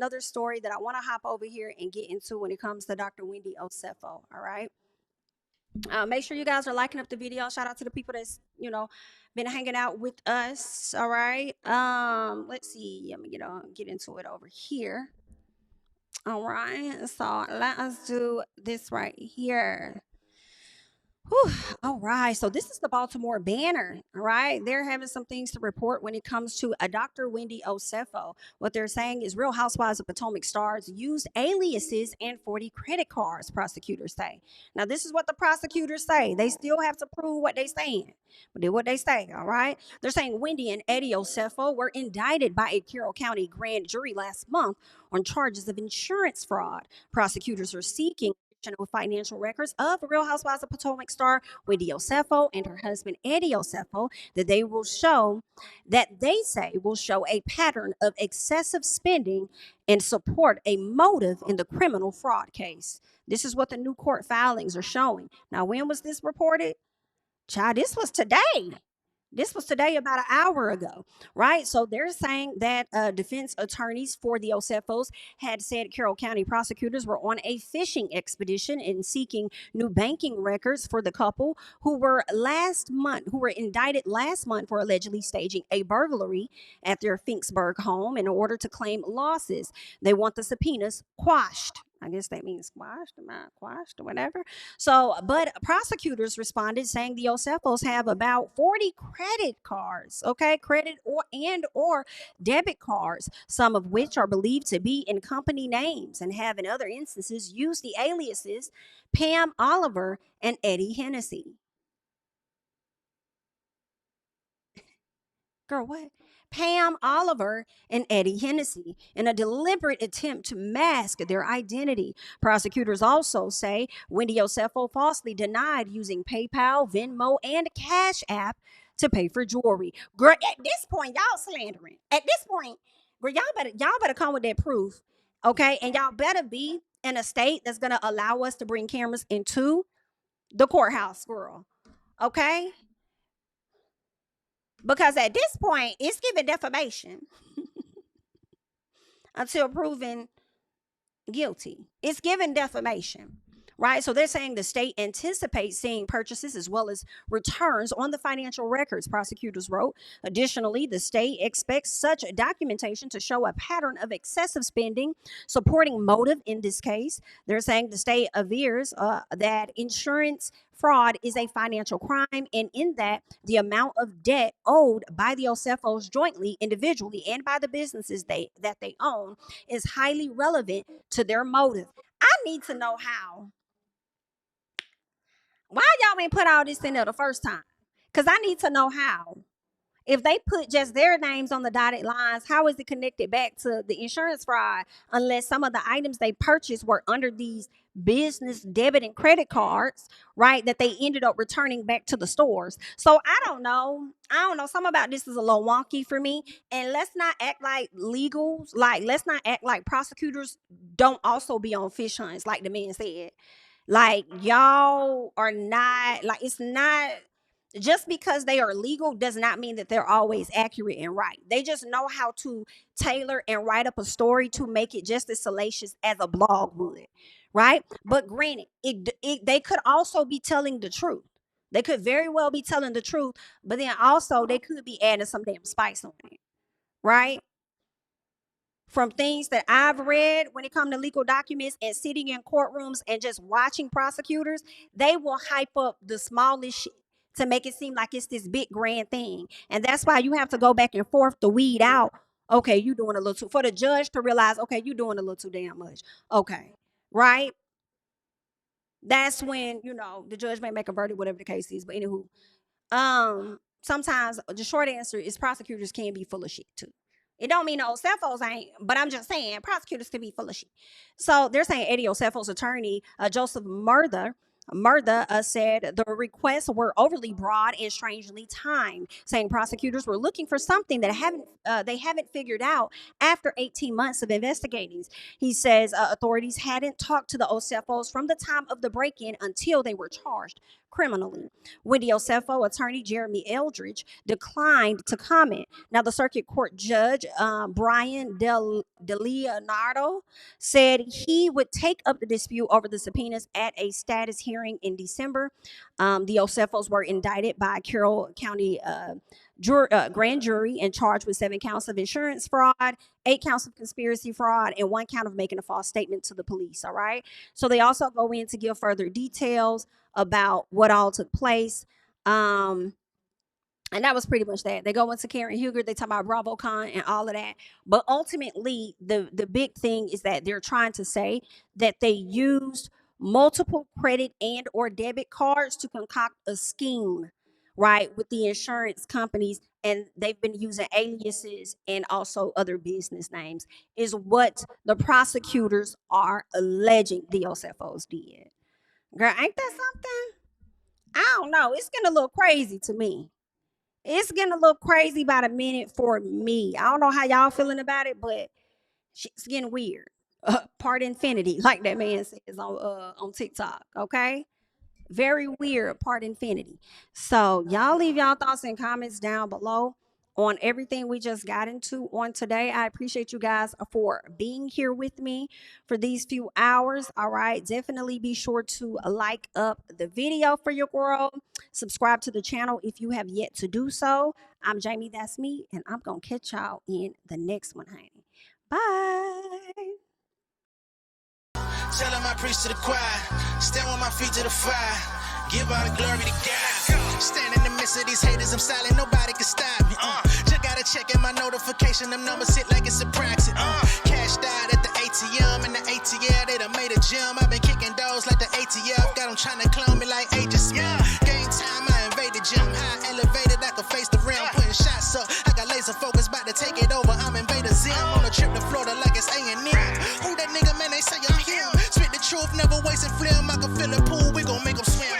another story that I want to hop over here and get into when it comes to Dr. Wendy Osefo. All right. Make sure you guys are liking up the video. Shout out to the people that's been hanging out with us. All right. Let's see. Let me get into it over here. All right. So let us do this right here. Whew. All right. So this is the Baltimore Banner. All right. They're having some things to report when it comes to a Dr. Wendy Osefo. What they're saying is Real Housewives of Potomac stars used aliases and 40 credit cards, prosecutors say. Now, this is what the prosecutors say. They still have to prove what they're saying. But did what they say. All right. They're saying Wendy and Eddie Osefo were indicted by a Carroll County grand jury last month on charges of insurance fraud. Prosecutors are seeking financial records of Real Housewives of Potomac star Wendy Osefo and her husband Eddie Osefo that they say will show a pattern of excessive spending and support a motive in the criminal fraud case. This is what the new court filings are showing. Now, when was this reported? Child, this was today. This was today, about an hour ago, right? So they're saying that defense attorneys for the Osefos had said Carroll County prosecutors were on a fishing expedition in seeking new banking records for the couple who were indicted last month for allegedly staging a burglary at their Finksburg home in order to claim losses. They want the subpoenas quashed. I guess that means squashed, not quashed, or whatever. So, but prosecutors responded saying the Osefos have about 40 credit cards, okay, credit or debit cards, some of which are believed to be in company names and have in other instances used the aliases Pam Oliver and Eddie Hennessy. Girl, what? Pam Oliver and Eddie Hennessy in a deliberate attempt to mask their identity. Prosecutors also say Wendy Osefo falsely denied using PayPal, Venmo, and Cash App to pay for jewelry. Girl, at this point, y'all slandering. At this point, girl, y'all better come with that proof, okay? And y'all better be in a state that's gonna allow us to bring cameras into the courthouse, girl. Okay? Because at this point, it's giving defamation until proven guilty. It's giving defamation, right? So they're saying the state anticipates seeing purchases as well as returns on the financial records, prosecutors wrote. Additionally, the state expects such documentation to show a pattern of excessive spending, supporting motive in this case. They're saying the state avers that insurance fraud is a financial crime, and in that the amount of debt owed by the Osefos jointly, individually, and by the businesses that they own is highly relevant to their motive. I need to know why y'all ain't put all this in there the first time, because I need to know how. If they put just their names on the dotted lines, how is it connected back to the insurance fraud unless some of the items they purchased were under these business debit and credit cards, right, that they ended up returning back to the stores? So I don't know. Something about this is a little wonky for me. And let's not act like let's not act like prosecutors don't also be on fish hunts, like the man said. Like, y'all are not, like, it's not, just because they are legal does not mean that they're always accurate and right. They just know how to tailor and write up a story to make it just as salacious as a blog would, right? But granted, they could also be telling the truth. They could very well be telling the truth, but then also they could be adding some damn spice on it, right? From things that I've read when it comes to legal documents and sitting in courtrooms and just watching prosecutors, they will hype up the smallest shit to make it seem like it's this big grand thing. And that's why you have to go back and forth to weed out, okay, you doing a little too, for the judge to realize, okay, you doing a little too damn much. Okay. Right? That's when, the judge may make a verdict, whatever the case is. But anywho, sometimes the short answer is prosecutors can be full of shit too. It don't mean the Osefos ain't, but I'm just saying prosecutors can be full of shit. So they're saying Eddie Osefo's attorney, Joseph Murtha, said the requests were overly broad and strangely timed, saying prosecutors were looking for something that they haven't figured out after 18 months of investigating. He says authorities hadn't talked to the Osefos from the time of the break-in until they were charged. criminally. Wendy Osefo attorney Jeremy Eldridge declined to comment. Now, the circuit court judge, Bryant Leonardo, said he would take up the dispute over the subpoenas at a status hearing in December. The Osefos were indicted by Carroll County grand jury and charged with 7 counts of insurance fraud, 8 counts of conspiracy fraud, and 1 count of making a false statement to the police. All right. So they also go in to give further details about what all took place. And that was pretty much that. They go into Karen Huger, they talk about BravoCon and all of that. But ultimately, the big thing is that they're trying to say that they used multiple credit and or debit cards to concoct a scheme, right, with the insurance companies, and they've been using aliases and also other business names, is what the prosecutors are alleging the Osefos did. Girl, ain't that something? I don't know. It's getting a little crazy to me. It's getting a little crazy by the minute for me. I don't know how y'all feeling about it, but it's getting weird. Part infinity, like that man says on TikTok. Okay. Very weird, part infinity. So y'all leave y'all thoughts and comments down below on everything we just got into on today. I appreciate you guys for being here with me for these few hours. All right. Definitely be sure to like up the video for your girl. Subscribe to the channel if you have yet to do so. I'm JamiThatsMe, and I'm going to catch y'all in the next one, honey. Bye. Tell him I preach to the choir. Stand with my feet to the fire. Give all the glory to God. Stand in the midst of these haters, I'm silent, nobody can stop me. Just gotta check in my notification, them numbers hit like it's a praxis. Cash died at the ATM, and the ATL, they done made a gym. I've been kicking doors like the ATF, got them trying to clone me like ages. Game time, I invaded gym. High elevated, I could face the rim. Putting shots up, I got laser focus, about to take it over. I'm Invader Zim, on a trip to Florida like it's A&M. Who that nigga, man, they say I'm him. Spit the truth, never wasting film. I can fill a pool, we gon' make them swim.